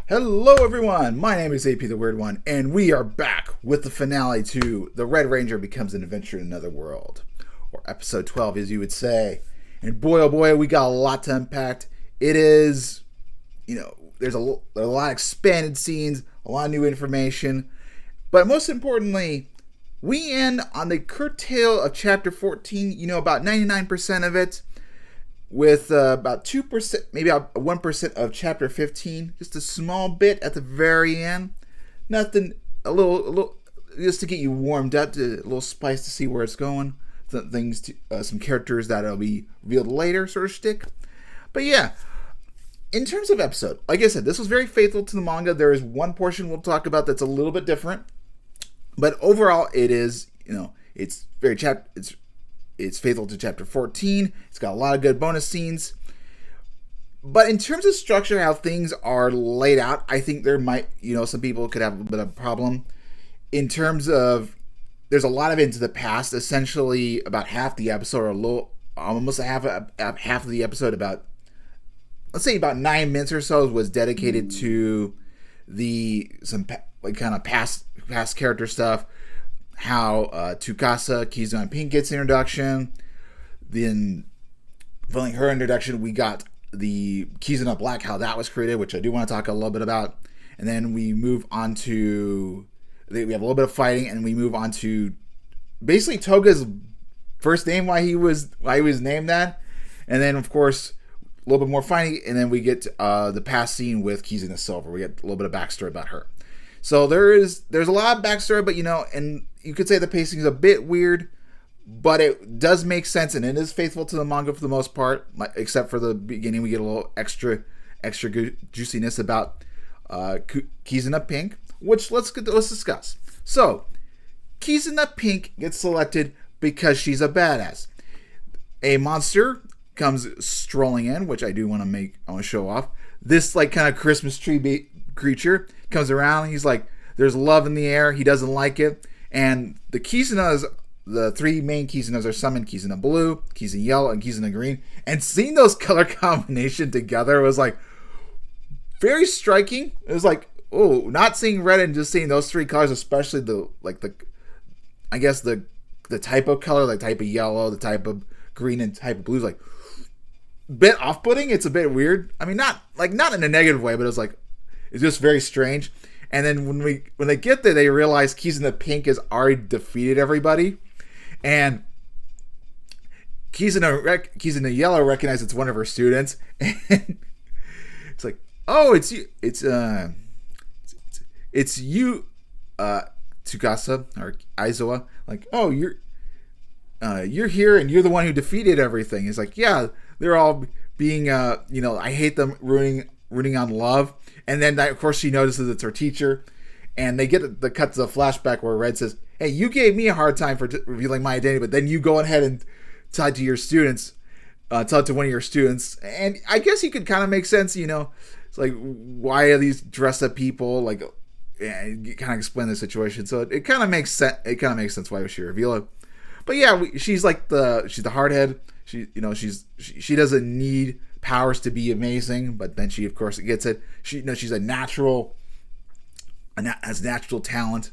Hello everyone, my name is AP the Weird One, and we are back with the finale to The Red Ranger Becomes an Adventure in Another World, or episode 12 as you would say. And boy oh boy, we got a lot to unpack. It is, there's a lot of expanded scenes, a lot of new information, but most importantly, we end on the curtail of chapter 14, about 99% of it, with about 2%, maybe about 1% of chapter 15, just a small bit at the very end. Nothing, a little, just to get you warmed up, a little spice to see where it's going. Some characters that'll be revealed later, sort of shtick. But yeah, in terms of episode, like I said, this was very faithful to the manga. There is one portion we'll talk about that's a little bit different, but overall, it is, it's very It's faithful to chapter 14. It's got a lot of good bonus scenes. But in terms of structure, how things are laid out, I think there might, some people could have a bit of a problem. In terms of, there's a lot of into the past. Essentially, about half the episode, or almost half of the episode, let's say about 9 minutes or so, was dedicated to some past character stuff. How Tsukasa, Kizuna, and Pink gets introduction. Then, following her introduction, we got the Kizuna Black, how that was created, which I do want to talk a little bit about. And then we move on to, we have a little bit of fighting, and we move on to basically Toga's first name, why he was named that. And then, of course, a little bit more fighting, and then we get the past scene with Kizuna Silver. We get a little bit of backstory about her. So there's a lot of backstory, but and you could say the pacing is a bit weird, but it does make sense, and it is faithful to the manga for the most part, except for the beginning. We get a little extra juiciness about Kizuna Pink, which let's discuss. So Kizuna Pink gets selected because she's a badass. A monster comes strolling in, which I want to show off. This kind of Christmas tree creature comes around. He's like, there's love in the air. He doesn't like it. And the Kizunas, the three main Kizunas are summoned: Kizuna Blue, Kizuna Yellow, and Kizuna Green. And seeing those color combination together was very striking. It was not seeing red and just seeing those three colors, especially the type of color, like type of yellow, the type of green, and type of blue is bit off-putting. It's a bit weird. I mean, not in a negative way, but it's just very strange. And then when they get there, they realize Kizuna Pink has already defeated everybody, and Kizuna Yellow recognizes it's one of her students, and it's like, oh, it's you, it's you, Tsukasa or Aizawa. Like, oh, you're here, and you're the one who defeated everything. It's like, yeah, they're all being, I hate them ruining on love. And then, of course, she notices it's her teacher. And they get the cut to the flashback where Red says, hey, you gave me a hard time for revealing my identity, but then you go ahead and tell it to your students, tell it to one of your students. And I guess you could kind of make sense, It's like, why are these dressed up people? You kind of explain the situation. So it kind of makes sense. It kind of makes sense why she reveal it. But yeah, she's the hardhead. She doesn't need powers to be amazing, but then she of course gets it. She's has natural talent.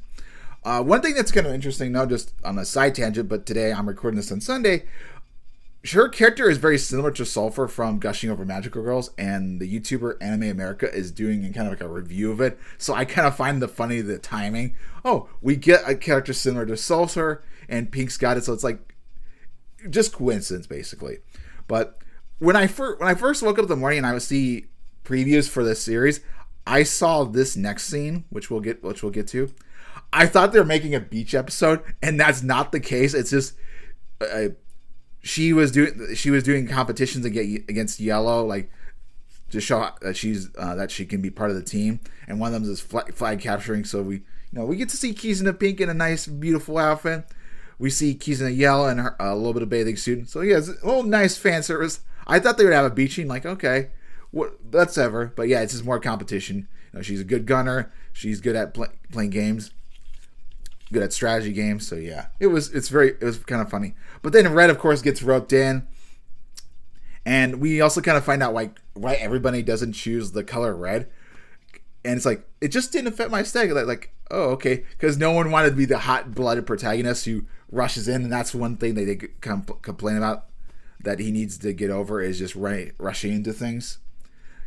One thing that's kind of interesting, not just on a side tangent, but today I'm recording this on Sunday. Her character is very similar to Sulfur from Gushing Over Magical Girls, and the YouTuber Anime America is doing kind of a review of it. So I kind of find the timing. Oh, we get a character similar to Sulfur, and Pink's got it, so it's just coincidence basically. But when I first woke up in the morning and I would see previews for this series, I saw this next scene, which we'll get to. I thought they were making a beach episode, and that's not the case. It's just she was doing competitions against Yellow, to show that that she can be part of the team, and one of them is flag capturing. So we get to see Kizuna Pink in a nice, beautiful outfit. We see Kizuna Yellow in a little bit of bathing suit. So yeah, it's a little nice fan service. I thought they would have a beaching, okay, that's ever. But yeah, it's just more competition. She's a good gunner. She's good at playing games, good at strategy games. So yeah, it was kind of funny. But then Red, of course, gets roped in, and we also kind of find out why everybody doesn't choose the color red. And it's like, it just didn't affect my aesthetic. Like, oh, okay. Because no one wanted to be the hot-blooded protagonist who rushes in, and that's one thing they complain about that he needs to get over is just rushing into things.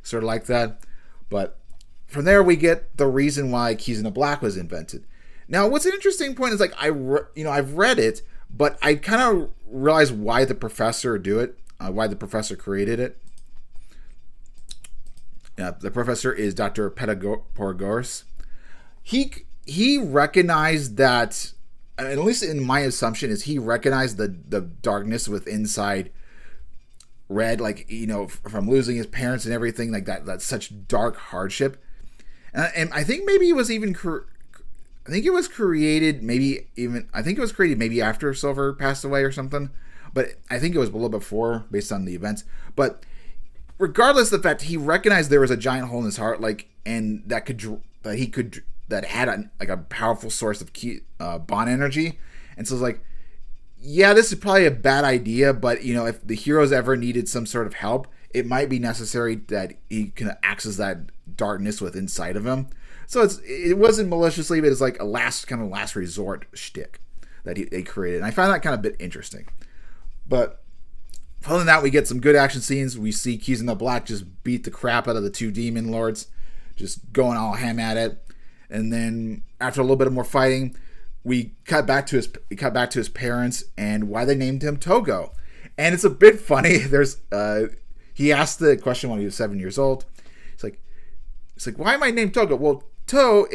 Sort of like that. But from there, we get the reason why Kizuna Black was invented. Now, what's an interesting point is, like, I've read it, but I kind of realized why the professor why the professor created it. The professor is Dr. Pedagogos. He recognized that, at least in my assumption, is he recognized the darkness with inside Red, like, from losing his parents and everything, like that's such dark hardship. And I think maybe it was even I think it was created maybe after Silver passed away or something, but I think it was a little before based on the events. But regardless of the fact, he recognized there was a giant hole in his heart, like, and that had a powerful source of bond energy. And so it's like, yeah, this is probably a bad idea, but if the heroes ever needed some sort of help, it might be necessary that he can access that darkness with inside of him. So it wasn't maliciously, but it's like a last resort shtick that they created. And I found that kind of a bit interesting. But following that, we get some good action scenes. We see Kizuna Black just beat the crap out of the two demon lords, just going all ham at it. And then after a little bit of more fighting, we cut back to his parents and why they named him Togo. And it's a bit funny. He asked the question when he was 7 years old. It's like, why am I named Togo? Well, To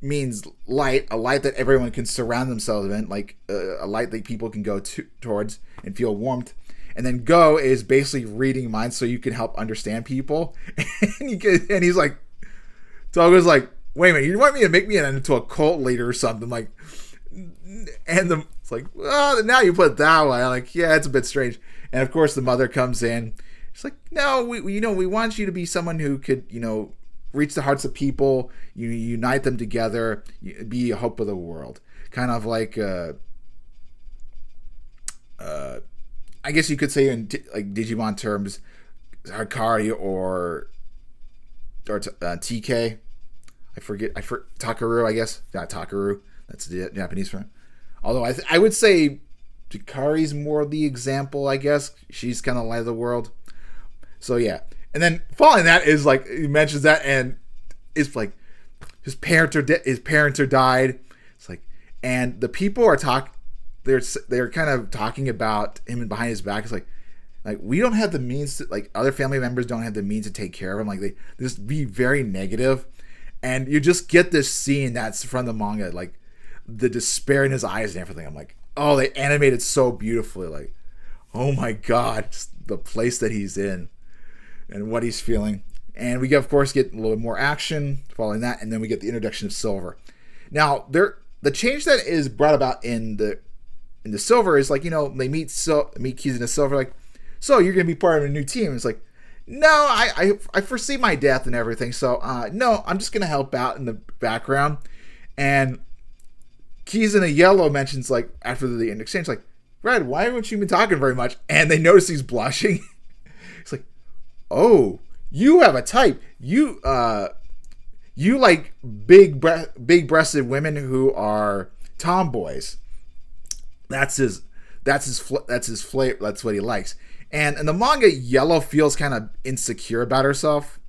means light, a light that everyone can surround themselves in, like a light that people can go towards and feel warmth. And then Go is basically reading minds, so you can help understand people. And he's like, Togo's like, wait a minute, you want me to make me into a cult leader or something? Like, and it's like, well, now you put it that way. I'm like, yeah, it's a bit strange. And of course, the mother comes in. She's like, no, we want you to be someone who could, reach the hearts of people, unite them together, be a hope of the world. Kind of like, I guess you could say in like Digimon terms, Hakari or TK. I forget Takaru, I guess. Not Takaru. That's the Japanese for it. Although I would say Hikari's more the example, I guess. She's kind of light of the world. So yeah. And then following that is like he mentions that, and it's like his parents are died. It's like, and the people are they're kind of talking about him behind his back. It's like we don't have the means to, like, other family members don't have the means to take care of him. Like they just be very negative, and you just get this scene that's from the manga, like the despair in his eyes and everything. I'm like, oh, they animated so beautifully. Like, oh my god, just the place that he's in and what he's feeling. And we, of course, get a little bit more action following that, and then we get the introduction of Silver. Now, the change that is brought about in the Silver is like, they meet Kizuna Silver, like, so you're going to be part of a new team. It's like, no, I foresee my death and everything, so no, I'm just going to help out in the background. And Kizuna Yellow mentions, like, after the exchange, like, Red, why haven't you been talking very much? And they notice he's blushing. It's like, oh, you have a type. You like big-breasted women who are tomboys. That's his flavor. That's what he likes. And in the manga, Yellow feels kind of insecure about herself.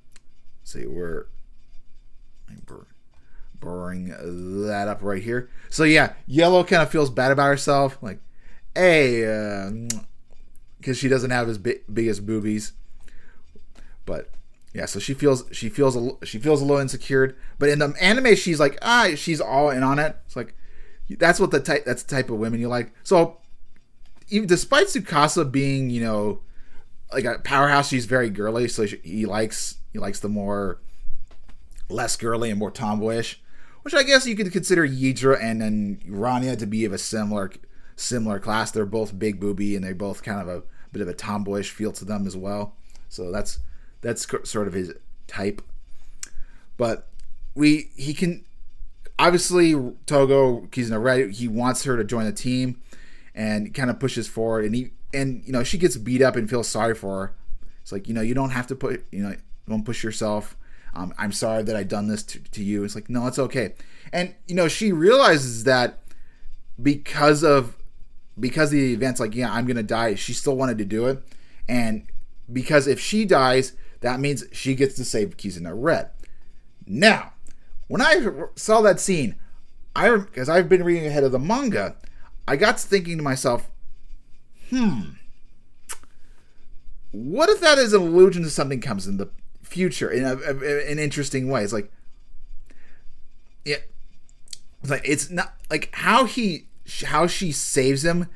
Let's see, we're bring that up right here. So yeah, Yellow kind of feels bad about herself, like, hey, because she doesn't have his biggest boobies. But yeah, so she feels a little insecure. But in the anime, she's like, she's all in on it. It's like, that's the type of women you like. So even despite Tsukasa being, like a powerhouse, she's very girly. So he likes the more less girly and more tomboyish, which I guess you could consider Yidra and then Rania to be of a similar class. They're both big booby, and they both kind of a bit of a tomboyish feel to them as well. So that's sort of his type. But he can obviously, Togo Kizuna Red, he wants her to join the team and kind of pushes forward, and she gets beat up and feels sorry for her. It's like, you don't have to don't push yourself. I'm sorry that I done this to you. It's like, no, it's okay. And she realizes that because of the events, like, yeah, I'm gonna die, she still wanted to do it. And because if she dies, that means she gets to save Kizuna Red. Now, when I saw that scene, because I've been reading ahead of the manga, I got to thinking to myself, what if that is an allusion to something comes in the future in an interesting way? It's like, yeah, it's not like how she saves him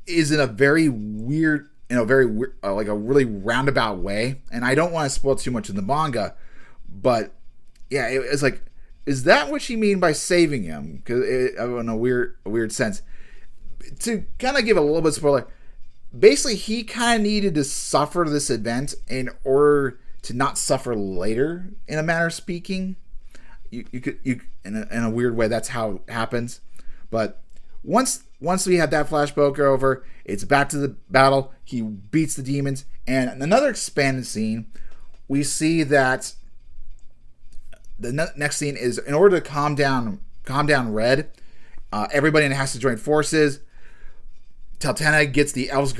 is in a very weird, like a really roundabout way. And I don't want to spoil too much in the manga, but yeah, it's like, is that what she mean by saving him? Because in a weird sense, to kind of give a little bit of spoiler, basically he kind of needed to suffer this event in order to not suffer later. In a manner of speaking, you in a weird way, that's how it happens. But once we have that flashback over, it's back to the battle. He beats the demons, and in another expanded scene, we see that the next scene is, in order to calm down Red, everybody has to join forces. Taltana gets the elf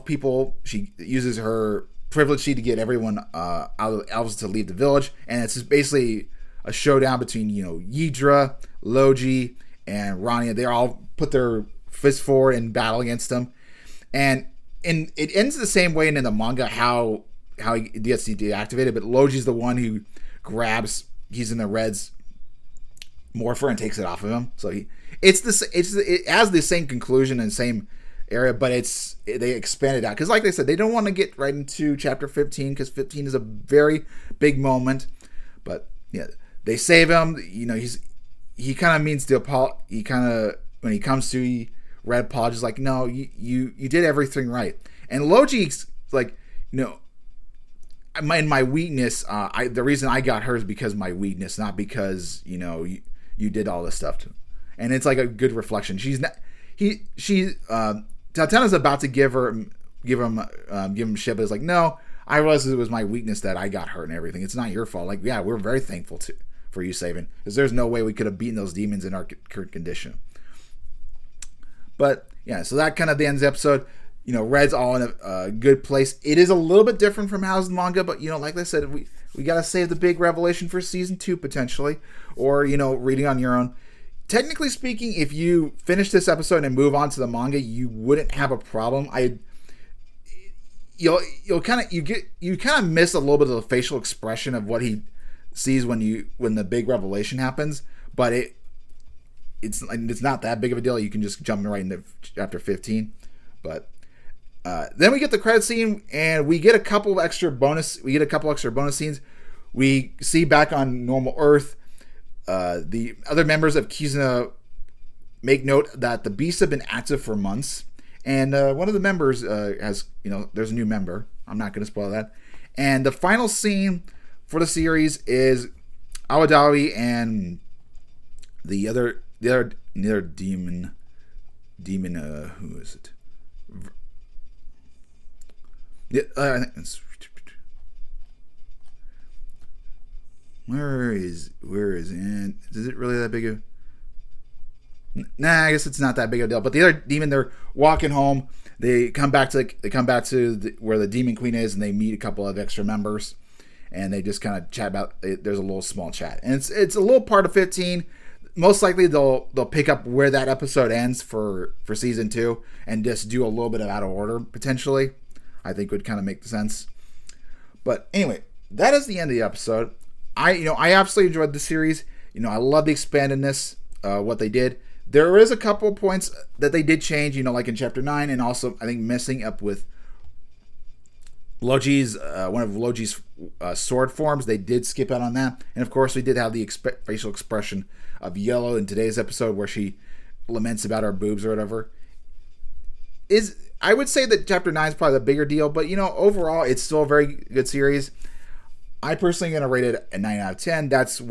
people. She uses her privilege to get everyone out of the elves to leave the village, and it's just basically a showdown between Ydra, Logi, and Rania. They all put their fists forward in battle against them, and it ends the same way in the manga how he gets deactivated. But Logi's the one who grabs Kizuna Red's morpher and takes it off of him. So it has the same conclusion and same area, but they expand it out because, like they said, they don't want to get right into chapter 15 because 15 is a very big moment. But yeah, they save him. He kind of means to apologize. He kind of, when he comes to Red, apologizes like, no, you did everything right. And Logi's like, my weakness, the reason I got her is because of my weakness, not because you did all this stuff to him. And it's like a good reflection. Tatana's about to give him shit, but it's like, no, I realized it was my weakness that I got hurt and everything. It's not your fault. Like, yeah, we're very thankful for you saving, because there's no way we could have beaten those demons in our current condition. But yeah, so that kind of ends the episode. Red's all in a good place. It is a little bit different from how's the manga, but like I said, we gotta save the big revelation for season 2 potentially, or reading on your own. Technically speaking, if you finish this episode and move on to the manga, you wouldn't have a problem. You'll kind of miss a little bit of the facial expression of what he sees when the big revelation happens, but it's not that big of a deal. You can just jump right into chapter 15. But then we get the credit scene, and we get a couple extra bonus scenes. We see back on normal Earth, the other members of Kizuna make note that the beasts have been active for months, and one of the members has, there's a new member. I'm not going to spoil that. And the final scene for the series is Awadawi and the other demon. Who is it? Yeah, I think it's, where is it? Is it really that big of? Nah, I guess it's not that big of a deal. But the other demon, they're walking home. They come back to where the demon queen is, and they meet a couple of extra members, and they just kind of chat about it. There's a little small chat, and it's a little part of 15. Most likely they'll pick up where that episode ends for season 2, and just do a little bit of out of order potentially. I think would kind of make sense. But anyway, that is the end of the episode. I absolutely enjoyed the series. I love the expandedness, what they did. There is a couple of points that they did change, like in chapter 9, and also I think messing up with Logi's one of Logi's sword forms. They did skip out on that, and of course we did have the facial expression of Yellow in today's episode where she laments about her boobs or whatever. I would say that chapter 9 is probably the bigger deal, but overall it's still a very good series. I personally going to rate it a 9 out of 10. That's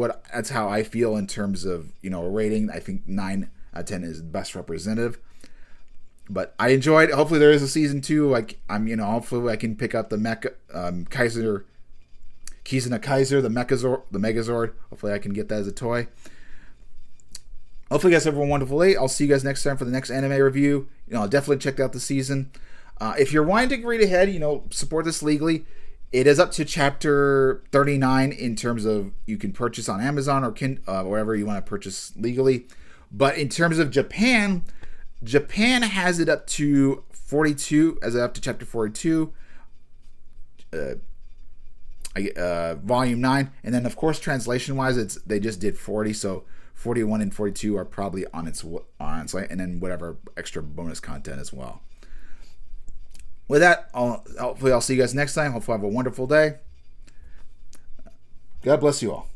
how I feel in terms of a rating. I think 9 out of 10 is the best representative. But I enjoyed. Hopefully there is a season 2. Hopefully I can pick up the Kaiser Kizuna Kaiser, the Megazord. Hopefully I can get that as a toy. Hopefully you guys have a wonderful day. I'll see you guys next time for the next anime review. Definitely check out the season. If you're wanting to read ahead, support this legally. It is up to chapter 39 in terms of you can purchase on Amazon or wherever you want to purchase legally. But in terms of Japan has it up to 42, up to chapter 42, volume 9. And then, of course, translation-wise, they just did 40, so 41 and 42 are probably on its way, and then whatever extra bonus content as well. With that, hopefully I'll see you guys next time. Hopefully have a wonderful day. God bless you all.